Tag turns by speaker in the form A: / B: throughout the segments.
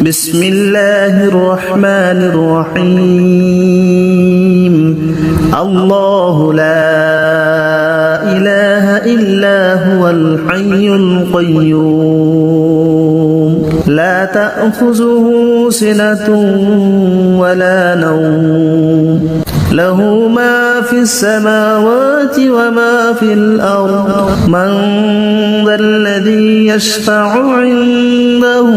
A: بسم الله الرحمن الرحيم الله لا إله إلا هو الحي القيوم لا تأخذه سنة ولا نوم له ما في السماوات وما في الأرض من ذا الذي يشفع عنده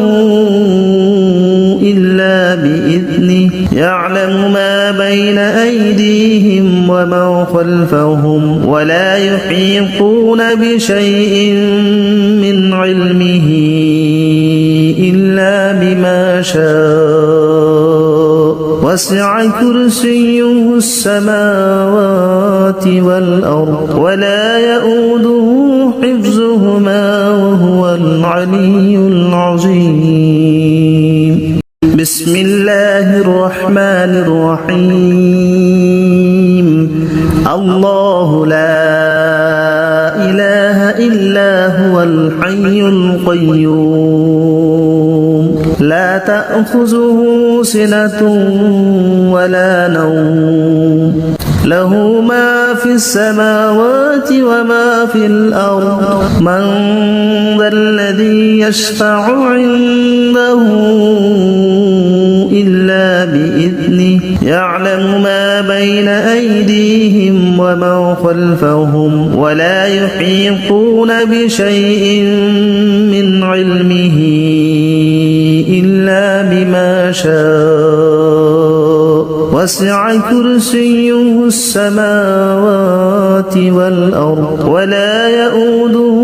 A: إلا بإذنه يعلم ما بين أيديهم وما خلفهم ولا يحيطون بشيء من علمه إلا بما شاء وسع كرسيه السماوات والأرض ولا يؤوده حفظهما وهو العلي العظيم بسم الله الرحمن الرحيم الله لا إله إلا هو الحي القيوم لا تأخذه سنة ولا نوم له ما في السماوات وما في الأرض من ذا الذي يشفع عنده إلا بإذنه يعلم ما بين أيديهم وما خلفهم ولا يحيطون بشيء من علمه إلا بما شاء وسع كرسيه السماوات والأرض ولا يؤوده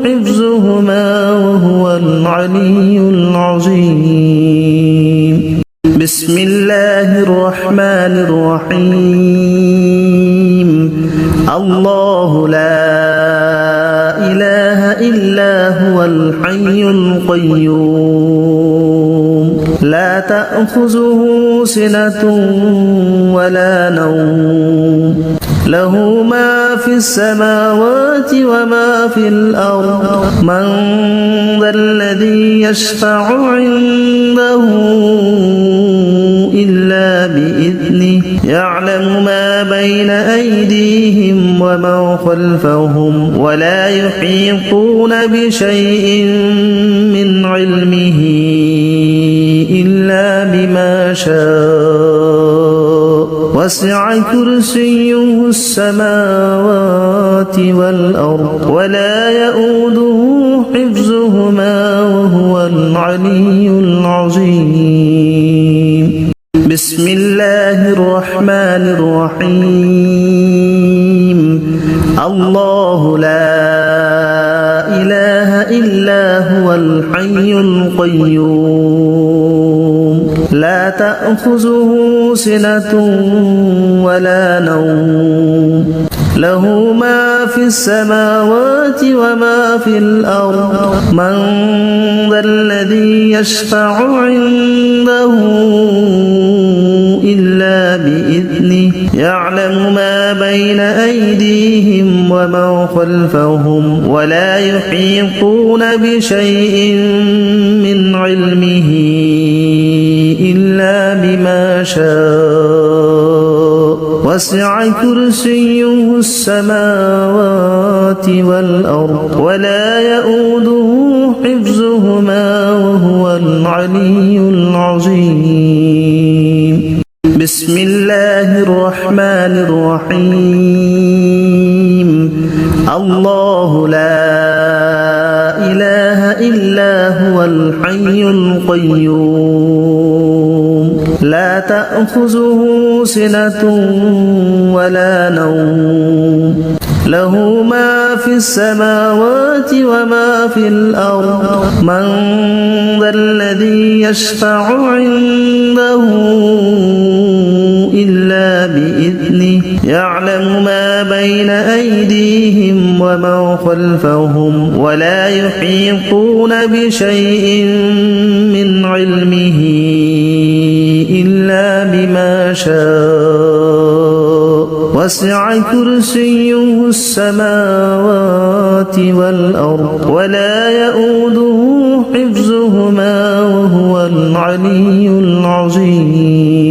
A: حفظهما وهو العلي العظيم بسم الله الرحمن الرحيم الله لا إله إلا هو الحي القيوم لا تأخذه سنة ولا نوم له ما في السماوات وما في الأرض من ذا الذي يشفع عنده إلا بإذنه يعلم ما بين أيديهم وما خلفهم ولا يحيطون بشيء من علمه إلا بما شاء وسع كرسيه السماوات والأرض ولا يؤوده حفظهما وهو العلي العظيم بسم الله الرحمن الرحيم الله لا إله إلا هو الحي القيوم لا تأخذه سنة ولا نوم له ما في السماوات وما في الأرض من ذا الذي يشفع عنده إلا بإذنه يعلم ما بين أيديهم وما خلفهم ولا يحيطون بشيء من علمه إلا بما شاء وسع كرسيه السماوات والأرض ولا يؤوده حفظهما وهو العلي العظيم بسم الله الرحمن الرحيم الله لا إله إلا هو الحي القيوم لا تأخذه سنة ولا نوم له ما في السماوات وما في الأرض من ذا الذي يشفع عنده إلا بإذنه يعلم ما بين أيديهم وما خلفهم ولا يحيطون بشيء من علمه إلا بما شاء وسع كرسيه السماوات والأرض ولا يؤوده حفظهما وهو العلي العظيم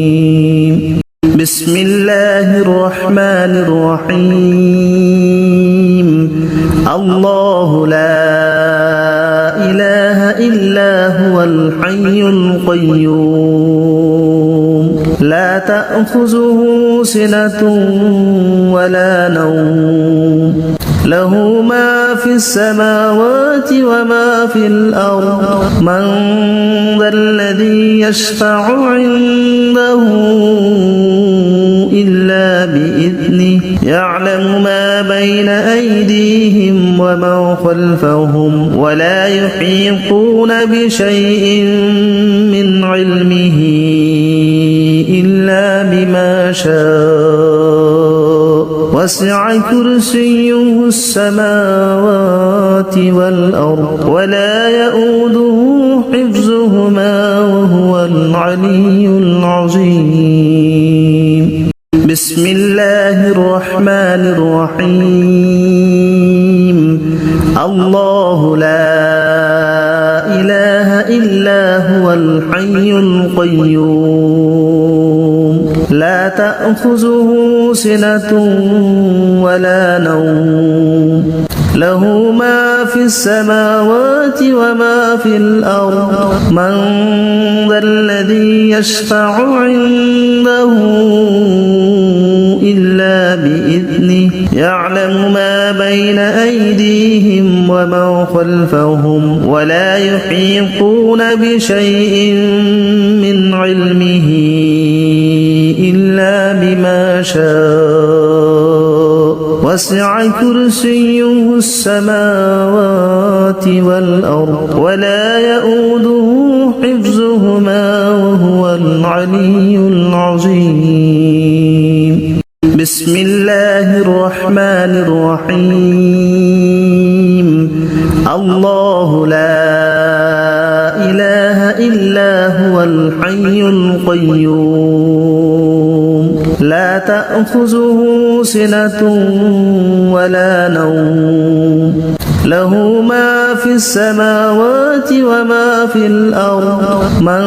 A: بسم الله الرحمن الرحيم الله لا إله إلا هو الحي القيوم لا تأخذه سنة ولا نوم له ما في السماوات وما في الأرض من ذا الذي يشفع عنده إلا بإذنه يعلم ما بين أيديهم وما خلفهم ولا يحيطون بشيء من علمه إلا بما شاء وسع كرسيه السماوات والأرض ولا يؤوده حفظهما وهو العلي العظيم بسم الله الرحمن الرحيم الله لا إله إلا هو الحي القيوم لا تأخذه سنة ولا نوم له ما في السماوات وما في الأرض من ذا الذي يشفع عنده إلا بإذنه يعلم ما بين أيديهم وما خلفهم ولا يحيطون بشيء من علمه إلا بما شاء وسع كرسيه السماوات والأرض ولا يؤوده حفظهما وهو العلي العظيم بسم الله الرحمن الرحيم الله لا إله إلا هو الحي القيوم لا تأخذه سنة ولا نوم له ما في السماوات وما في الأرض من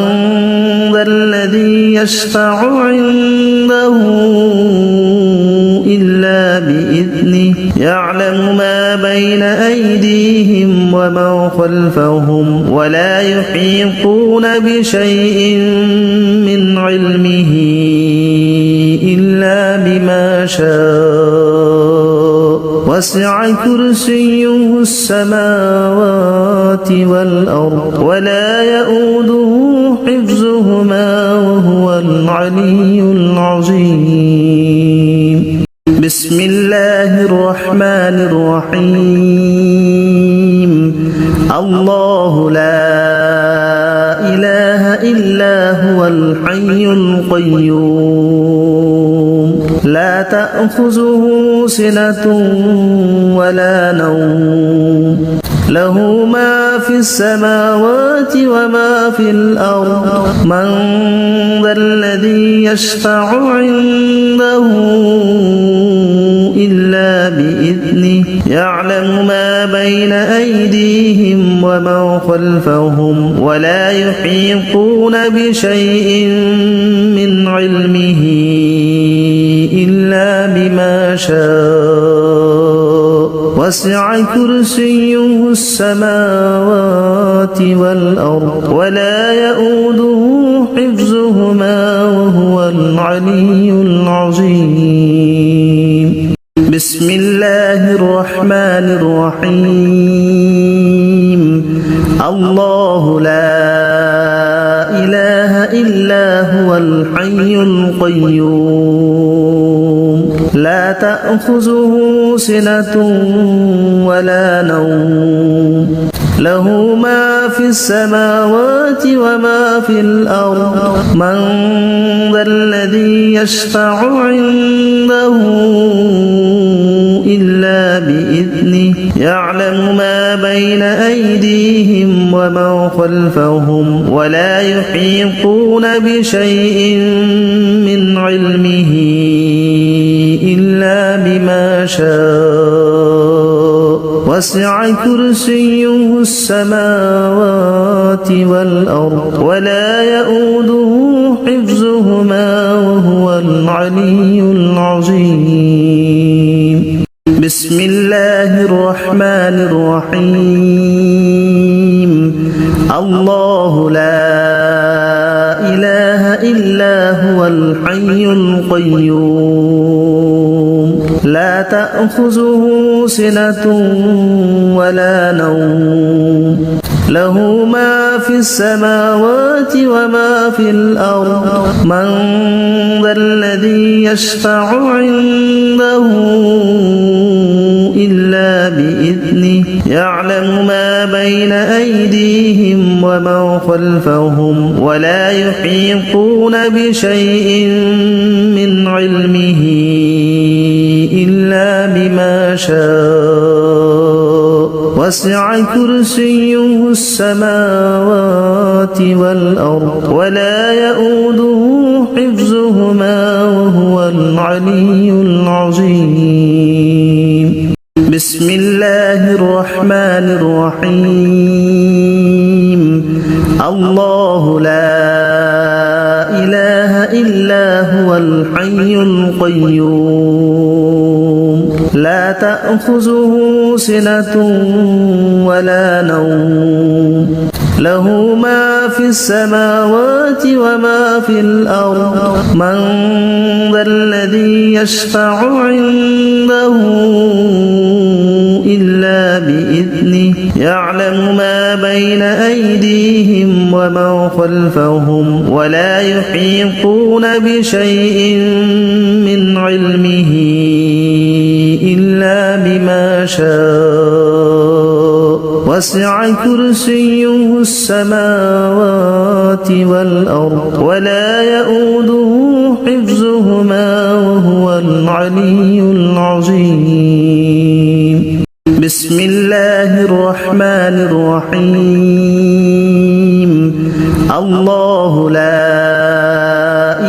A: ذا الذي يشفع عنده إلا بإذنه يعلم ما بين أيديهم وما خلفهم ولا يحيطون بشيء من علمه إلا بما شاء وسع كرسيه السماوات والأرض ولا يؤوده حفظهما وهو العلي العظيم بسم الله الرحمن الرحيم الله لا إله إلا هو الحي القيوم لا تأخذه سنة ولا نوم له ما في السماوات وما في الأرض من ذا الذي يشفع عنده إلا بإذنه يعلم ما بين أيديهم وما خلفهم ولا يحيطون بشيء من علمه إلا بما شاء وسع كرسيه السماوات والأرض ولا يؤوده حفظهما وهو العلي العظيم بسم الله الرحمن الرحيم الله لا إله إلا هو الحي القيوم لا تأخذه سنة ولا نوم له ما في السماوات وما في الأرض من ذا الذي يشفع عنده إلا بإذنه يعلم ما بين أيديهم وما خلفهم ولا يحيطون بشيء من علمه إلا بما شاء وسع كرسيه السماوات والأرض ولا يؤوده حفظهما وهو العلي العظيم. بسم الله الرحمن الرحيم. الله لا إله إلا هو الحي القيوم لا تأخذه سنة ولا نوم له ما في السماوات وما في الأرض من ذا الذي يشفع عنده إلا بإذنه يعلم ما بين أيديهم وما خلفهم ولا يحيطون بشيء من علمه إلا بما شاء وسع كرسيه السماوات والأرض ولا يؤوده حفظهما وهو العلي العظيم. بسم الله الرحمن الرحيم. الله لا إله إلا هو الحي القيوم لا تأخذه سنة ولا نوم له ما في السماوات وما في الأرض من ذا الذي يشفع عنده إلا بإذنه يعلم ما بين أيديهم وما خلفهم ولا يحيطون بشيء من علمه إلا بما شاء وسع كرسيه السماوات والأرض ولا يؤوده حفظهما وهو العلي العظيم. بسم الله الرحمن الرحيم. الله لا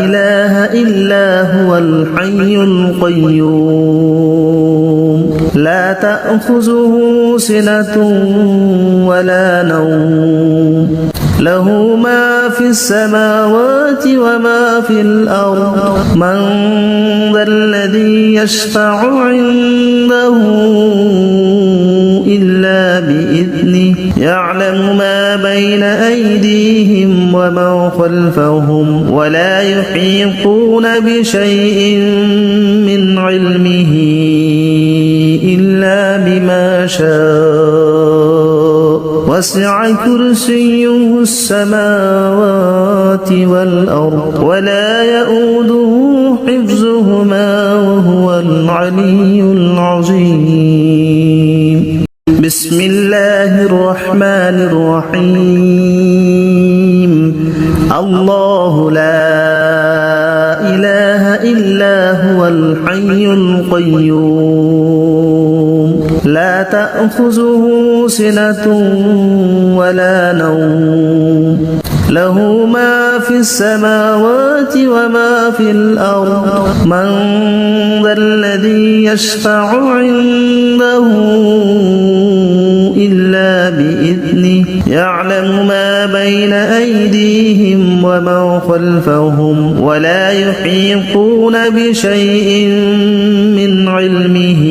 A: إله إلا هو الحي القيوم لا تأخذه سنة ولا نوم له ما في السماوات وما في الأرض من ذا الذي يشفع عنده إلا بإذنه يعلم ما بين أيديهم وما خلفهم ولا يحيطون بشيء من علمه إلا بما شاء وسع كرسيه السماوات والأرض ولا يؤوده حفظهما وهو العلي العظيم. بسم الله الرحمن الرحيم. الله لا إله إلا هو الحي القيوم لا تأخذه سنة ولا نوم له ما في السماوات وما في الأرض من ذا الذي يشفع عنده إلا بإذنه يعلم ما بين أيديهم وما خلفهم ولا يحيطون بشيء من علمه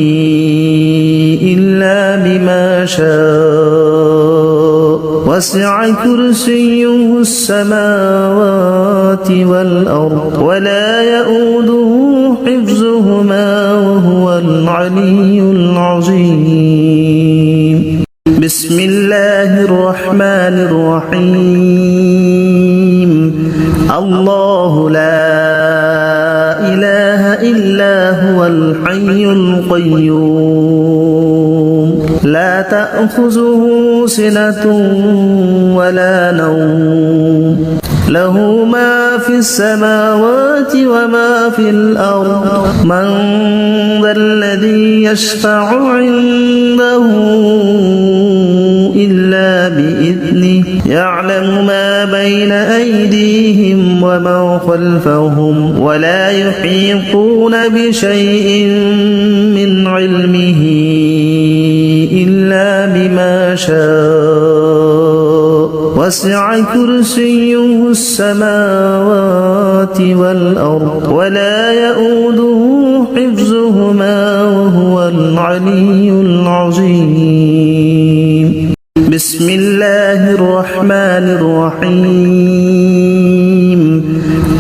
A: إلا بما شاء وسع كرسيه السماوات والأرض ولا يؤوده حفظهما وهو العلي العظيم. بسم الله الرحمن الرحيم. الله لا إله إلا هو الحي القيوم لا تأخذه سنة ولا نوم له ما في السماوات وما في الأرض من ذا الذي يشفع عنده إلا بإذنه يعلم ما بين أيديهم وما خلفهم ولا يحيطون بشيء من علمه إلا بما شاء وسع كرسيه السماوات والأرض ولا يؤوده حفظهما وهو العلي العظيم. بسم الله الرحمن الرحيم. الله لا إله إلا هو الحي القيوم لا تأخذه سنة ولا نوم له ما في السماوات وما في الأرض من ذا الذي يشفع عنده إلا بإذنه يعلم ما بين أيديهم وما خلفهم ولا يحيطون بشيء من علمه إلا شاء وسع كرسيه السماوات والأرض ولا يؤوده حفظهما وهو العلي العظيم بسم الله الرحمن الرحيم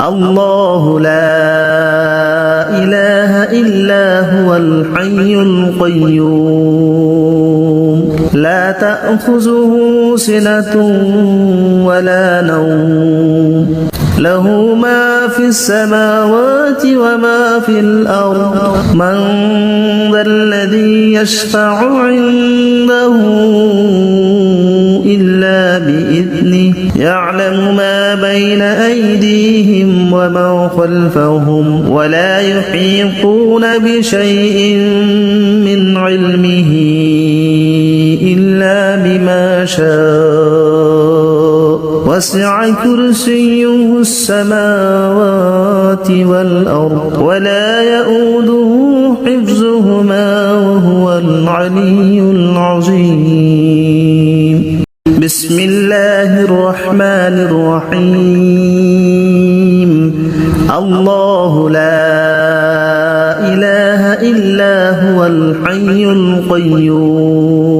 A: الله لا إله إلا هو الحي القيوم لا تأخذه سنة ولا نوم له ما في السماوات وما في الأرض من ذا الذي يشفع عنده إلا بإذنه يعلم ما بين أيديهم وما خلفهم ولا يحيطون بشيء من علمه إلا بما شاء وسع كرسيه السماوات والأرض ولا يؤوده حفظهما وهو العلي العظيم بسم الله الرحمن الرحيم الله لا إله إلا هو الحي القيوم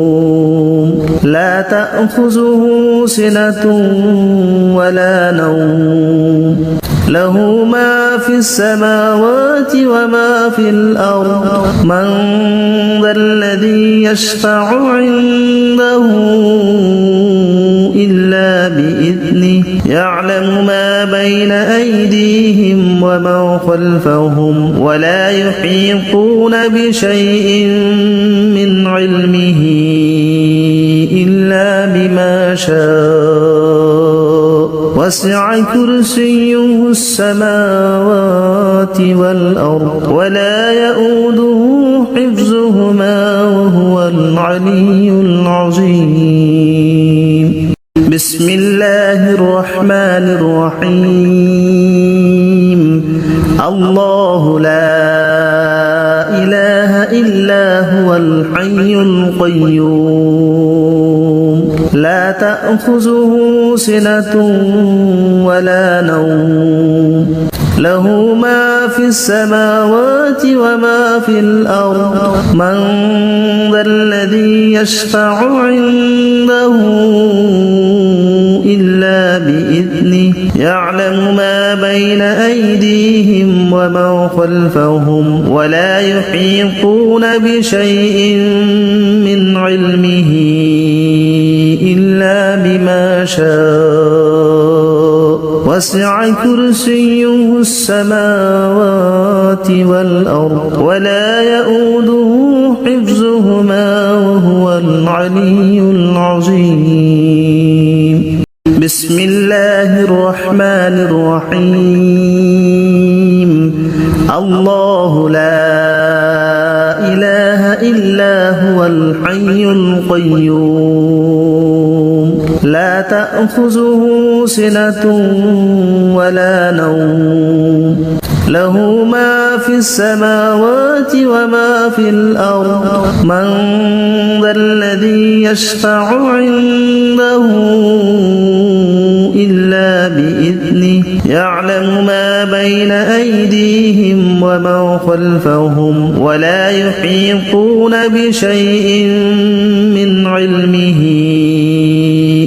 A: لا تأخذه سنة ولا نوم له ما في السماوات وما في الأرض من ذا الذي يشفع عنده إلا بإذنه يعلم ما بين أيديهم وما خلفهم ولا يحيطون بشيء من علمه إلا بما شاء وسع كرسيه السماوات والأرض ولا يؤوده حفظهما وهو العلي العظيم بسم الله الرحمن الرحيم الله لا إله إلا هو الحي القيوم لا تأخذه سنة ولا نوم له ما في السماوات وما في الأرض من ذا الذي يشفع عنده إلا بإذنه يعلم ما بين أيديهم وما خلفهم ولا يحيطون بشيء من علمه إلا بما شاء وسع كرسيه السماوات والأرض ولا يؤوده حفظهما وهو العلي العظيم بسم الله الرحمن الرحيم الله لا إله إلا هو الحي القيوم لا تأخذه سنة ولا نوم له ما في السماوات وما في الأرض من ذا الذي يشفع عنده إلا بإذنه يعلم ما بين أيديهم وما خلفهم ولا يحيطون بشيء من علمه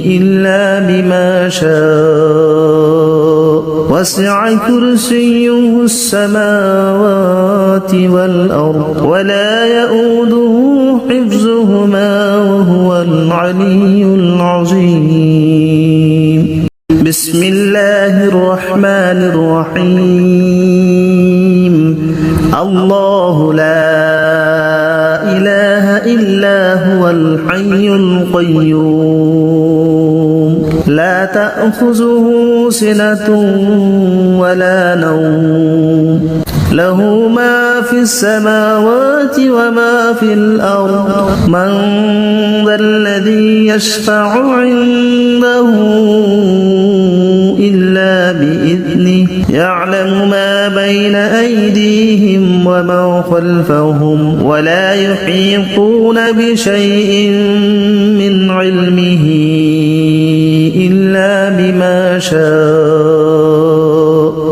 A: إلا بما شاء وسع كرسيه السماوات والأرض ولا يؤوده حفظهما وهو العلي العظيم بسم الله الرحمن الرحيم الله لا إله إلا هو الحي القيوم لا تأخذه سنة ولا نوم له ما في السماوات وما في الأرض من ذا الذي يشفع عنده إلا بإذنه يعلم ما بين أيديهم ومن خلفهم ولا يحيطون بشيء من علمه إلا بما شاء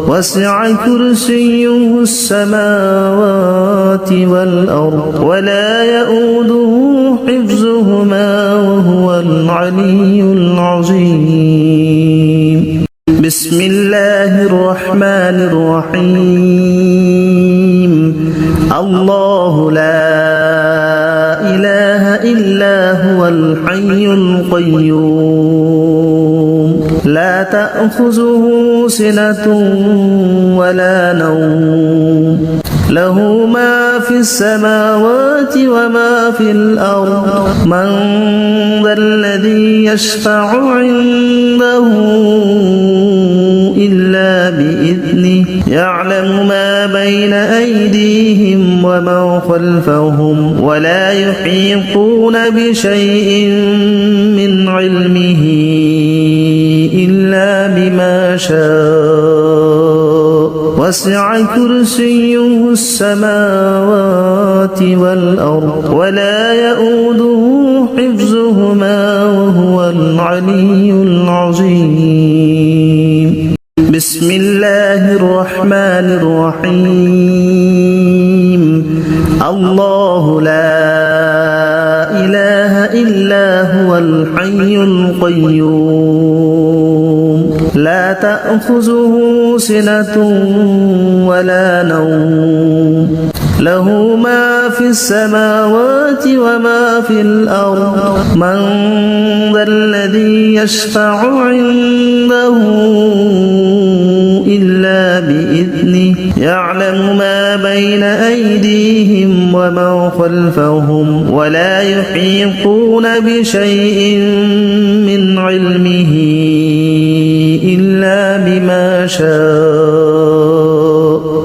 A: وسع كرسيه السماوات والأرض ولا يؤوده حفظهما وهو العلي العظيم بسم الله الرحمن الرحيم الله لا إله إلا هو الحي القيوم لا تأخذه سنة ولا نوم له ما في السماوات وما في الأرض من ذا الذي يشفع عنده إلا بإذنه يعلم ما بين أيديهم ومن خلفهم ولا يحيطون بشيء من علمه إلا بما شاء وسع كرسيه السماوات والأرض ولا يؤوده حفظهما وهو العلي العظيم بسم الله الرحمن الرحيم الله لا إله إلا هو الحي القيوم لا تأخذه سنة ولا نوم له ما في السماوات وما في الأرض من ذا الذي يشفع عنده إلا بإذنه يعلم ما بين أيديهم ومن خلفهم ولا يحيطون بشيء من علمه إلا بما شاء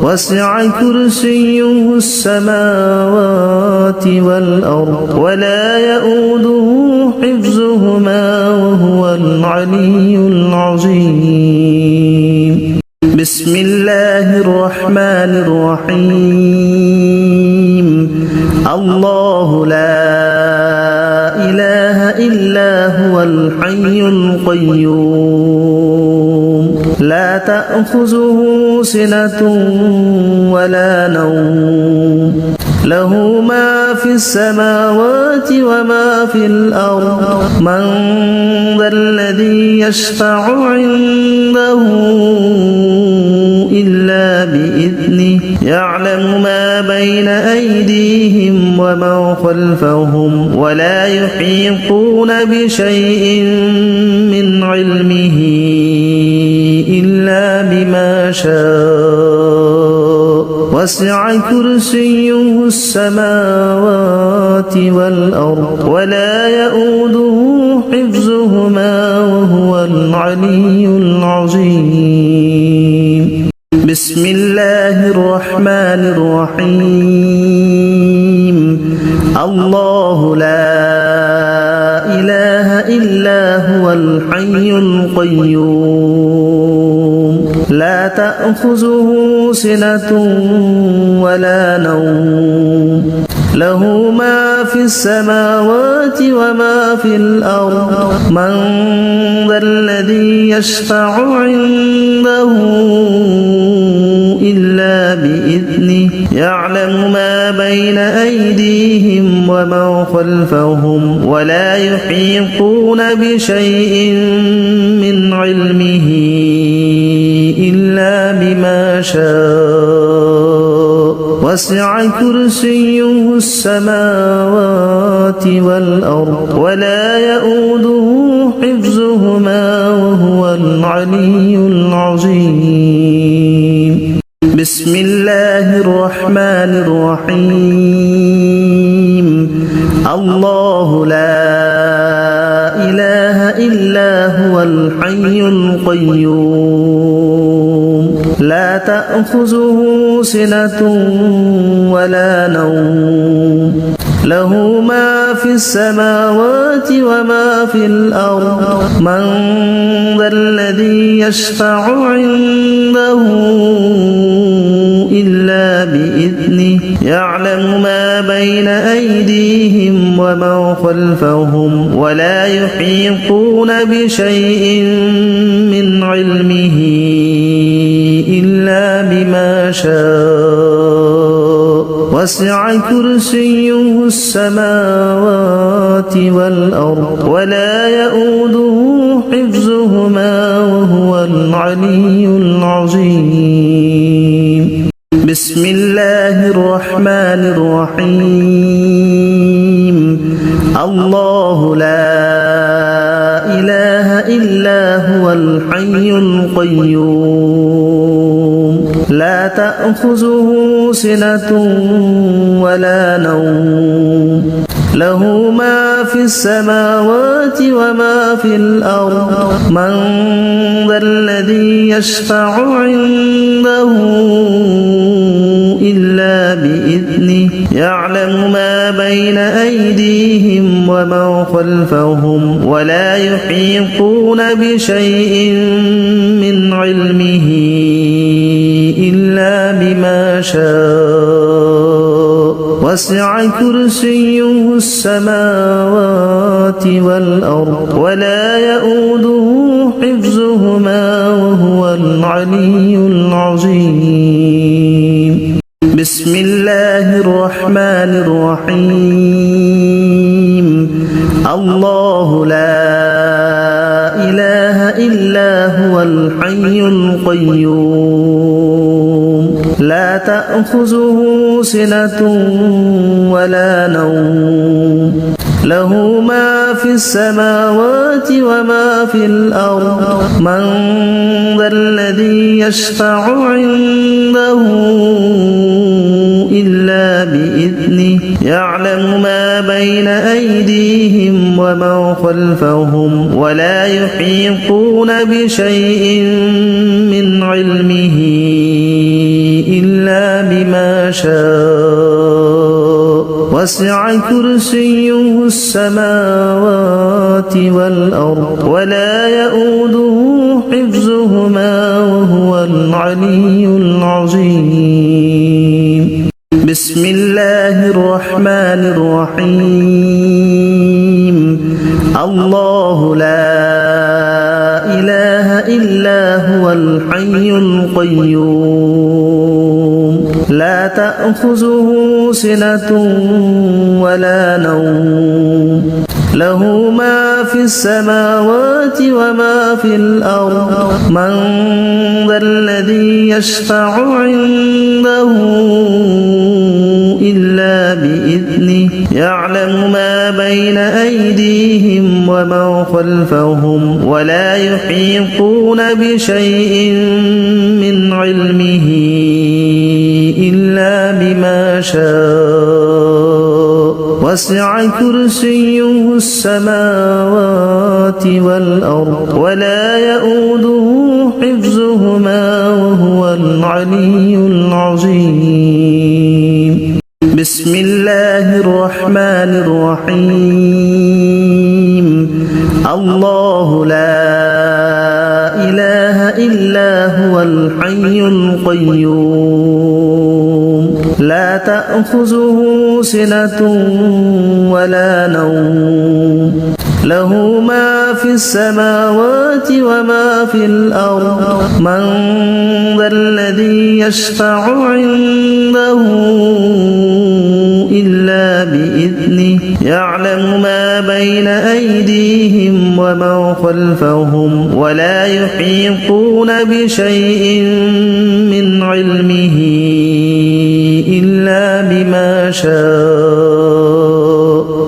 A: وسع كرسيه السماوات والأرض ولا يؤوده حفظهما وهو العلي العظيم بسم الله الرحمن الرحيم الله لا إله إلا هو الحي القيوم لا تأخذه سنة ولا نوم له ما في السماوات وما في الأرض من ذا الذي يشفع عنده إلا بإذنه يعلم ما بين أيديهم ومن خلفهم ولا يحيطون بشيء من علمه إلا بما شاء وسع كرسيه السماوات والأرض ولا يؤوده حفظهما وهو العلي العظيم بسم الله الرحمن الرحيم الله لا إله إلا هو الحي القيوم لا تأخذه سنة ولا نوم له ما في السماوات وما في الأرض من ذا الذي يشفع عنده إلا بإذنه يعلم ما بين أيديهم ومن خلفهم ولا يحيطون بشيء من علمه إلا بما شاء وسع كرسيه السماوات والأرض ولا يؤوده حفظهما وهو العلي العظيم بسم الله الرحمن الرحيم الله لا إله إلا هو الحي القيوم لا تأخذه سنة ولا نوم له ما في السماوات وما في الأرض من ذا الذي يشفع عنده إلا بإذنه يعلم ما بين أيديهم وما خلفهم ولا يحيطون بشيء من علمه إلا بما شاء وسع كرسيه السماوات والأرض ولا يؤوده حفظهما وهو العلي العظيم بسم الله الرحمن الرحيم الله لا إله إلا هو الحي القيوم لا تأخذه سنة ولا نوم له ما في السماوات وما في الأرض من ذا الذي يشفع عنده إلا بإذنه يعلم ما بين أيديهم وما خلفهم ولا يحيطون بشيء من علمه إلا بما شاء وسع كرسيه السماوات والأرض ولا يؤوده حفظهما وهو العلي العظيم بسم الله الرحمن الرحيم الله لا إله إلا هو الحي القيوم لا تأخذه سنة ولا نوم له ما في السماوات وما في الأرض من ذا الذي يشفع عنده إلا بإذنه يعلم ما بين أيديهم وما خلفهم ولا يحيطون بشيء من علمه إلا بما شاء وسع كرسيه السماوات والأرض ولا يؤوده حفظهما وهو العلي العظيم بسم الله الرحمن الرحيم الله لا إله إلا هو الحي القيوم لا تأخذه سنة ولا نوم له ما في السماوات وما في الأرض من ذا الذي يشفع عنده إلا بإذنه يعلم ما بين أيديهم وما خلفهم ولا يحيطون بشيء من علمه إلا بما شاء وسع كرسيه السماوات والأرض ولا يؤوده حفظهما وهو العلي العظيم بسم الله الرحمن الرحيم الله لا إله إلا هو الحي القيوم لا تأخذه سنة ولا نوم له ما في السماوات وما في الأرض من ذا الذي يشفع عنده إلا بإذنه يعلم ما بين أيديهم وما خلفهم ولا يحيطون بشيء من علمه إلا بما شاء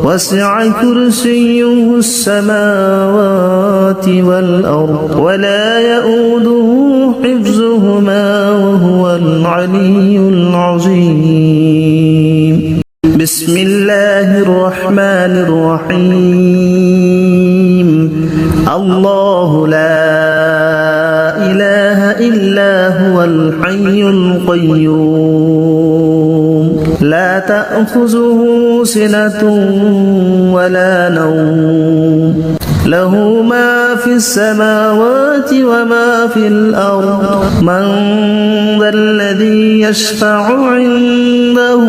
A: وسع كرسيه السماوات والأرض ولا يؤوده حفظهما وهو العلي العظيم بسم الله الرحمن الرحيم الله لا إله إلا هو الحي القيوم لا تأخذه سنة ولا نوم له ما في السماوات وما في الأرض من ذا الذي يشفع عنده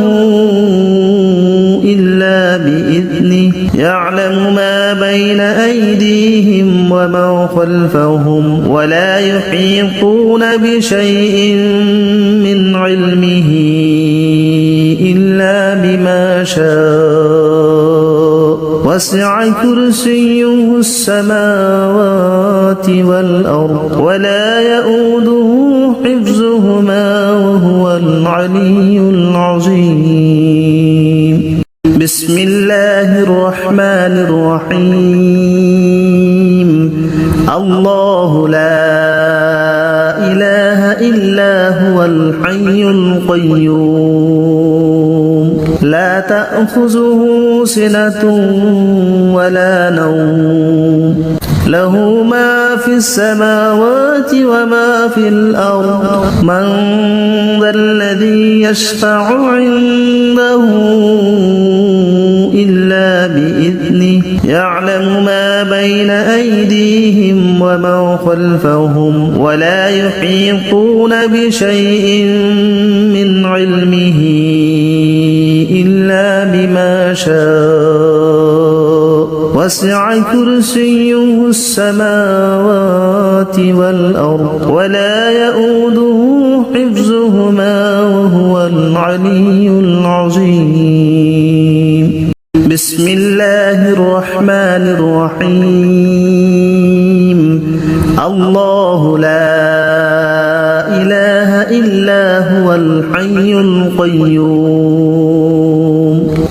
A: إلا بإذنه يعلم ما بين أيديهم وما خلفهم ولا يحيطون بشيء من علمه إلا بما شاء وسع كرسيه السماوات والأرض ولا يؤوده حفظهما وهو العلي العظيم بسم الله الرحمن الرحيم الله لا إله إلا هو الحي القيوم لا تأخذه سنة ولا نوم له ما في السماوات وما في الأرض من ذا الذي يشفع عنده إلا بإذنه يعلم ما بين أيديهم وما خلفهم ولا يحيطون بشيء من علمه إلا بما شاء وسع كرسيه السماوات والأرض ولا يؤوده حفظهما وهو العلي العظيم بسم الله الرحمن الرحيم الله لا إله إلا هو الحي القيوم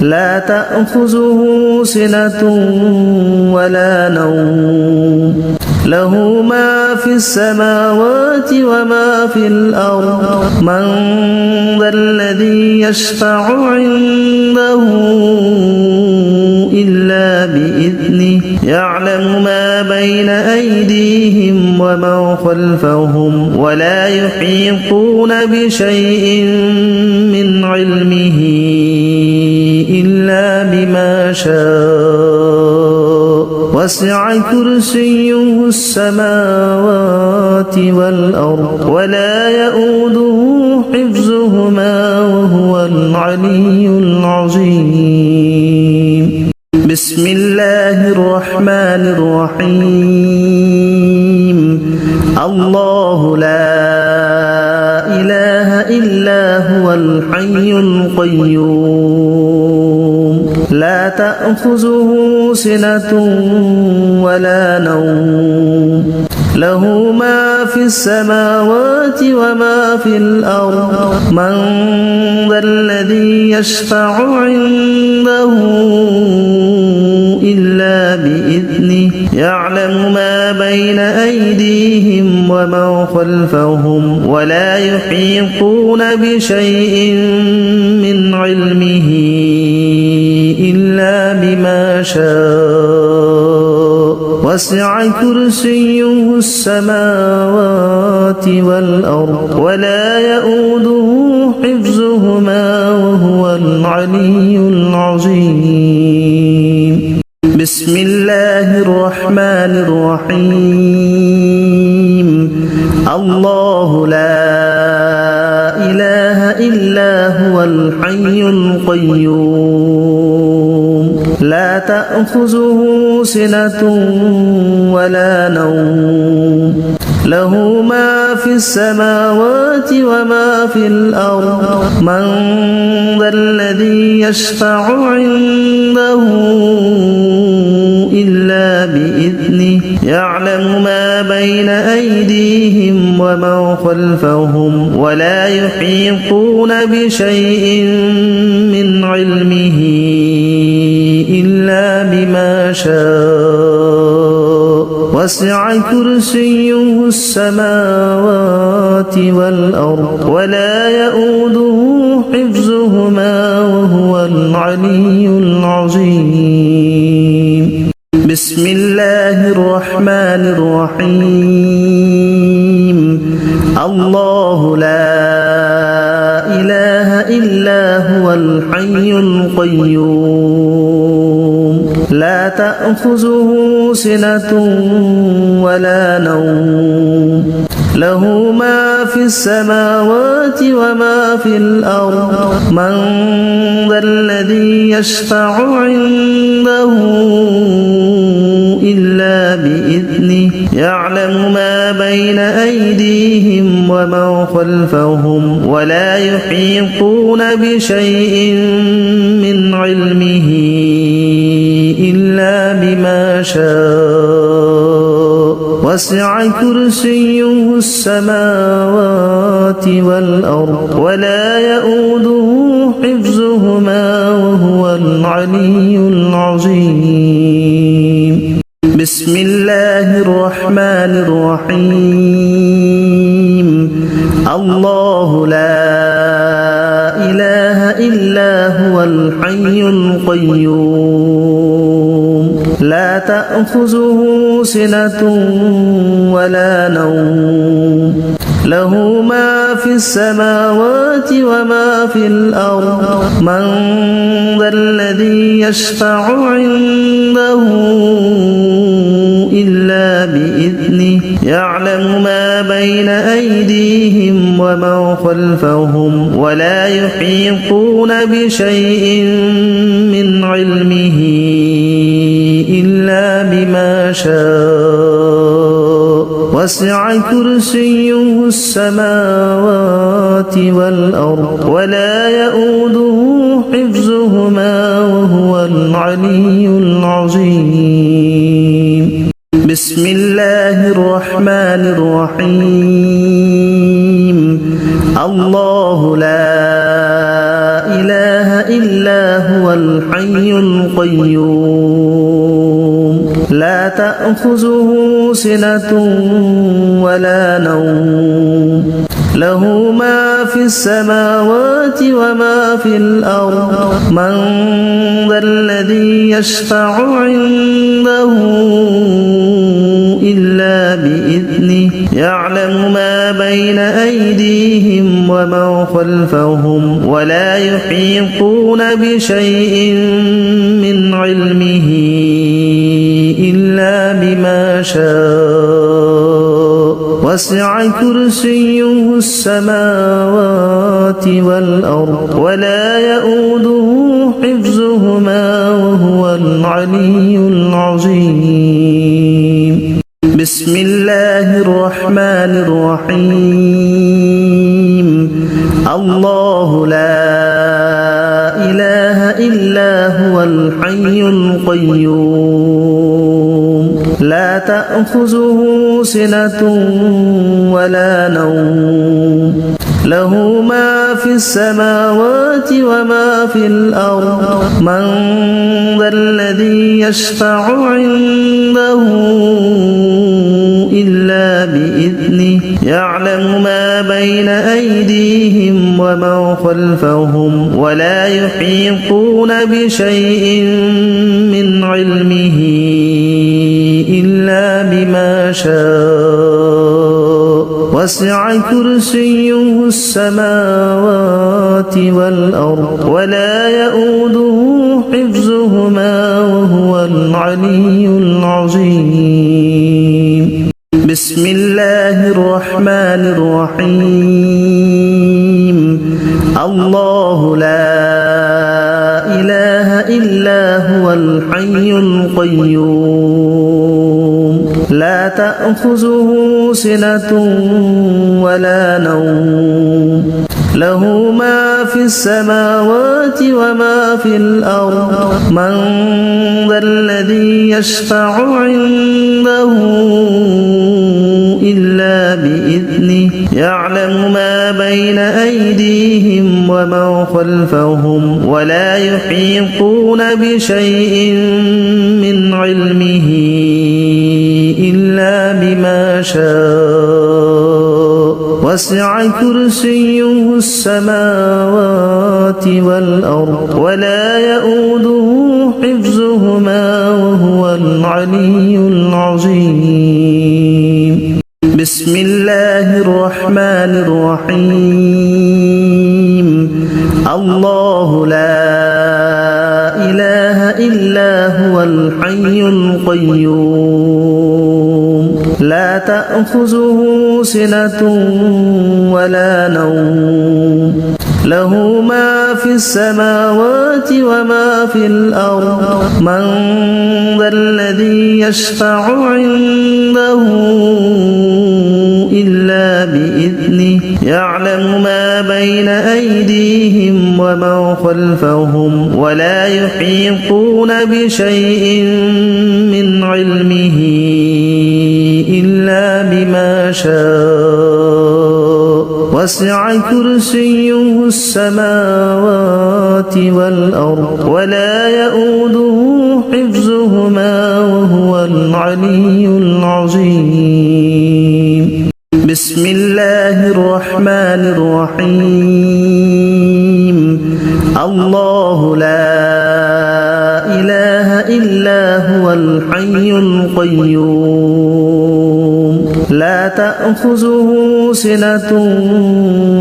A: لا تأخذه سنة ولا نوم له ما في السماوات وما في الأرض من ذا الذي يشفع عنده إلا بإذنه يعلم ما بين أيديهم وما خلفهم ولا يحيطون بشيء من علمه إلا بما شاء وسع كرسيه السماوات والأرض ولا يؤوده حفظهما وهو العلي العظيم بسم الله الرحمن الرحيم الله لا إله إلا هو الحي القيوم لا تأخذه سنة ولا نوم له ما في السماوات وما في الأرض من ذا الذي يشفع عنده إلا بإذنه يعلم ما بين أيديهم وما خلفهم ولا يحيطون بشيء من علمه إلا بما شاء وسع كرسيه السماوات والأرض ولا يؤوده حفظهما وهو العلي العظيم بسم الله الرحمن الرحيم الله لا إله إلا هو الحي القيوم لا تأخذه سنة ولا نوم له ما في السماوات وما في الأرض من ذا الذي يشفع عنده إلا بإذنه يعلم ما بين أيديهم وما خلفهم ولا يحيطون بشيء من علمه إلا بما شاء وسع كرسيه السماوات والأرض ولا يؤوده حفظهما وهو العلي العظيم بسم الله الرحمن الرحيم الله لا إله إلا هو الحي القيوم لا تأخذه سنة ولا نوم له ما في السماوات وما في الأرض من ذا الذي يشفع عنده إلا بإذنه يعلم ما بين أيديهم وما خلفهم ولا يحيطون بشيء من علمه إلا بما شاء وسع كرسيه السماوات والأرض ولا يؤوده حفظهما وهو العلي العظيم بسم الله الرحمن الرحيم الله لا إله إلا هو الحي القيوم لا تأخذه سنة ولا نوم له ما في السماوات وما في الأرض من ذا الذي يشفع عنده إلا بإذنه يعلم ما بين أيديهم وما خلفهم ولا يحيطون بشيء من علمه إلا بما شاء وسع كرسيه السماوات والأرض ولا يؤوده حفظهما وهو العلي العظيم بسم الله الرحمن الرحيم الله لا إله إلا هو الحي القيوم لا تأخذه سنة ولا نوم له ما في السماوات وما في الأرض من ذا الذي يشفع عنده إلا بإذنه يعلم ما بين أيديهم وما خلفهم ولا يحيطون بشيء من علمه إلا بما شاء وسع كرسيه السماوات والأرض ولا يؤوده حفظهما وهو العلي العظيم بسم الله الرحمن الرحيم الله لا إله إلا هو الحي القيوم لا تأخذه سنة ولا نوم له ما في السماوات وما في الأرض من ذا الذي يشفع عنده إلا بإذنه يعلم ما بين أيديهم وما خلفهم ولا يحيطون بشيء من علمه إلا بما شاء وسع كرسيه السماوات والأرض ولا يؤوده حفظهما وهو العلي العظيم بسم الله الرحمن الرحيم الله لا إله إلا هو الحي القيوم لا تأخذه سنة ولا نوم له ما في السماوات وما في الأرض من ذا الذي يشفع عنده إلا بإذنه يعلم ما بين أيديهم وما خلفهم ولا يحيطون بشيء من علمه إلا بما شاء وسع كرسيه السماوات والأرض ولا يؤوده حفظهما وهو العلي العظيم بسم الله الرحمن الرحيم الله لا إله إلا هو الحي القيوم لا تأخذه سنة ولا نوم له ما في السماوات وما في الأرض من ذا الذي يشفع عنده إلا بإذنه يعلم ما بين أيديهم وما خلفهم ولا يحيطون بشيء من علمه إلا بما شاء وسع كرسيه السماوات والأرض ولا يؤوده حفظهما وهو العلي العظيم بسم الله الرحمن الرحيم الله لا إله إلا هو الحي القيوم لا تأخذه سنة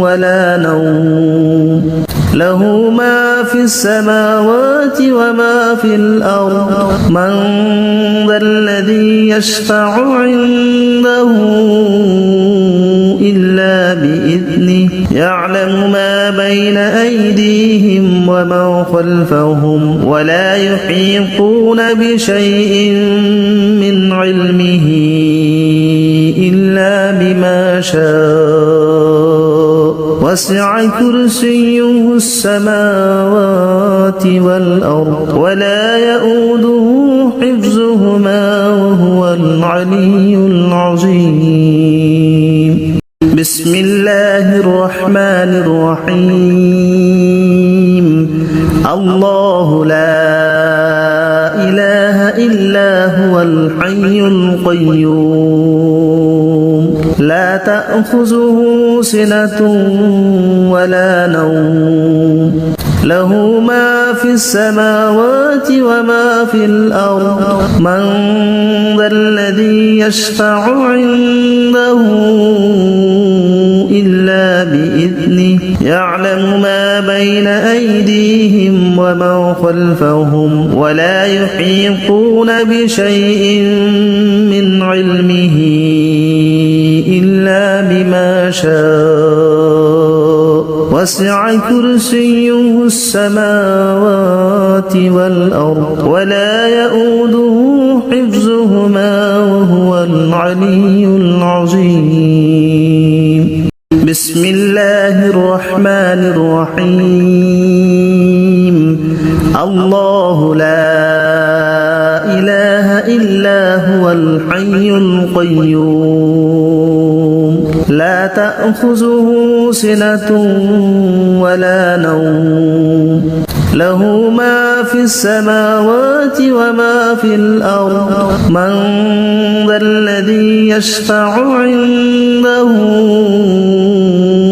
A: ولا نوم له ما في السماوات وما في الأرض من ذا الذي يشفع عنده إلا بإذنه يعلم ما بين أيديهم وما خلفهم ولا يحيطون بشيء من علمه إلا بما شاء وسع كرسيه السماوات والأرض ولا يؤوده حفظهما وهو العلي العظيم بسم الله الرحمن الرحيم الله لا إله إلا هو الحي القيوم لا تأخذه سنة ولا نوم له ما في السماوات وما في الأرض من ذا الذي يشفع عنده إلا بإذنه يعلم ما بين أيديهم وما خلفهم ولا يحيطون بشيء من علمه إلا بما شاء وسع كرسيه السماوات والأرض ولا يؤوده حفظهما وهو العلي العظيم بسم الله الرحمن الرحيم الله لا إله إلا هو الحي القيوم لا تأخذه سنة ولا نوم له ما في السماوات وما في الأرض من ذا الذي يشفع عنده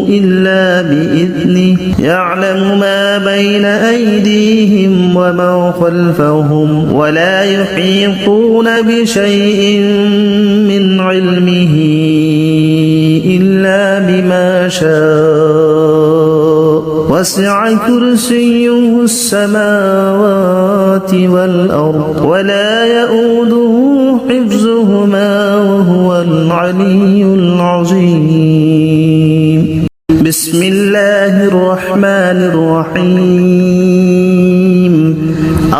A: إلا بإذنه يعلم ما بين أيديهم وما خلفهم ولا يحيطون بشيء من علمه إلا بما شاء وسع كرسيه السماوات والأرض ولا يؤوده حفظهما وهو العلي العظيم بسم الله الرحمن الرحيم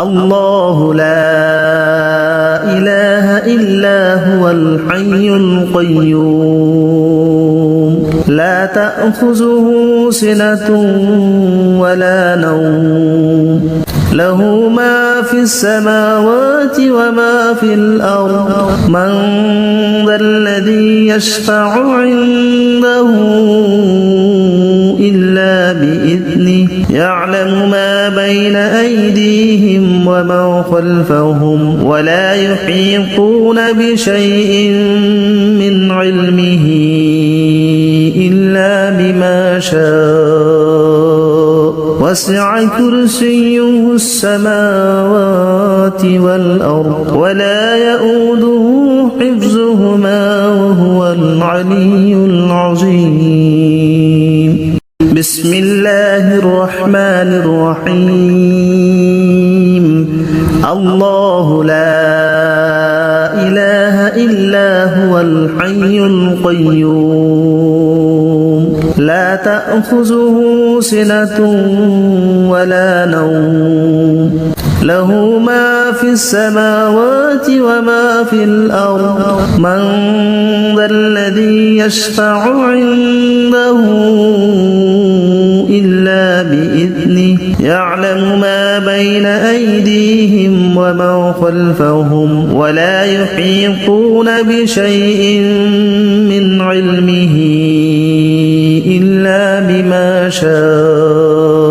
A: الله لا إله إلا هو الحي القيوم لا تأخذه سنة ولا نوم له ما في السماوات وما في الأرض من ذا الذي يشفع عنده إلا بإذنه يعلم ما بين أيديهم وما خلفهم ولا يحيطون بشيء من علمه إلا بما شاء وسع كرسيه السماوات والأرض ولا يؤوده حفظهما وهو العلي العظيم بسم الله الرحمن الرحيم الله لا إله إلا هو الحي القيوم لا تأخذه سنة ولا نوم له ما في السماوات وما في الأرض من ذا الذي يشفع عنده إلا بإذنه يعلم ما بين أيديهم وما خلفهم ولا يحيطون بشيء من علمه إلا بما شاء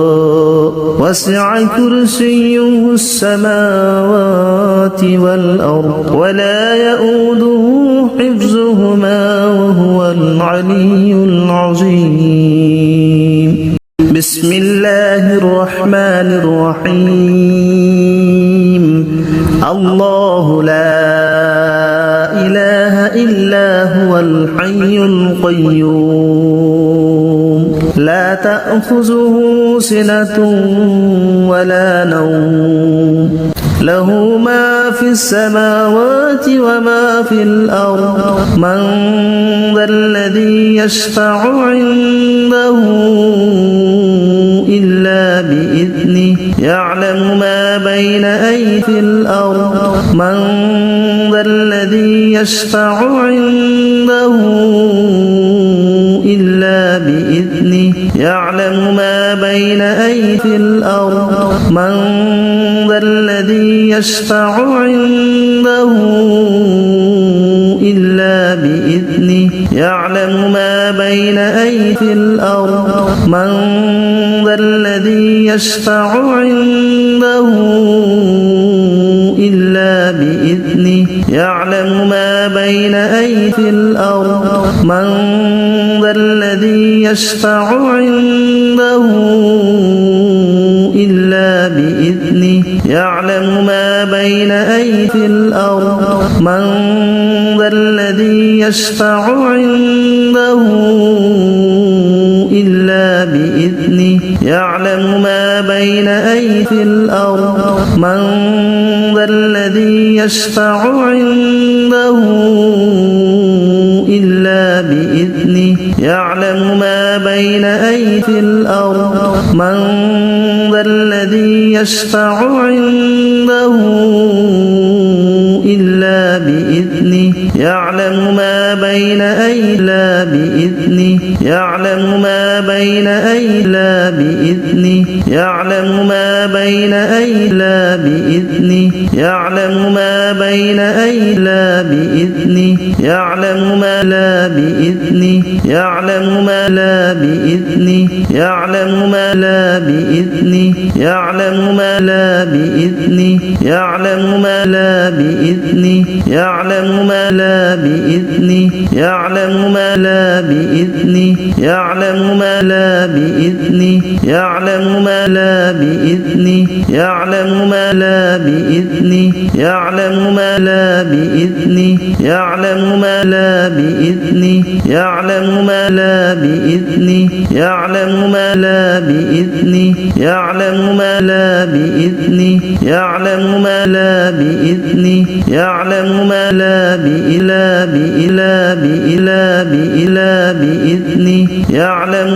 A: وسع كرسيه السماوات والأرض ولا يؤوده حفظهما وهو العلي العظيم بسم الله الرحمن الرحيم الله لا إله إلا هو الحي القيوم لا تأخذه سنة ولا نوم له ما في السماوات وما في الأرض من ذا الذي يشفع عنده إلا بإذنه يعلم ما بين أيدي الأرض من ذا الذي يشفع عنده إلا بإذنه يعلم ما بين أيدي الأرض من ذا الذي يشفع عنده إلا بإذنه يعلم ما بين أيدي الأرض من ذا الذي يشفع عنده إلا بإذنه يعلم ما بين أيدي الأرض من ذا الذي يشفع عنده إلا بإذنه يعلم ما بين أيدي الأرض من ذا الذي يشفع عنده إلا بإذنه يعلم ما بين أيدي الأرض من ذا الذي يشفع عنده إلا بإذنه يعلم ما بين أيدي الأرض من ذا الذي يشفع عنده إلا بإذنه يعلم ما بين أيدي بإذنه يعلم ما بين أيدي بإذنه يعلم ما بين أيدي بإذنه يعلم ما بين أيدي بإذنه يعلم ما لا بإذنه يعلم ما لا بإذنه يعلم ما لا بإذنه يعلم ما لا بإذنه يعلم ما لا بإذنه يعلم ما لا بإذنه يعلم ما لا بإذنه يعلم ما لا بإذنه يعلم ما لا بإذنه يعلم ما لا بإذنه يعلم ما لا بإذنه يعلم ما لا بإذنه يعلم ما لا بإذنه يعلم ما لا بإذنه يعلم ما لا بإذنه يعلم ما لا بإذنه يعلم ما لا بإذنه يعلم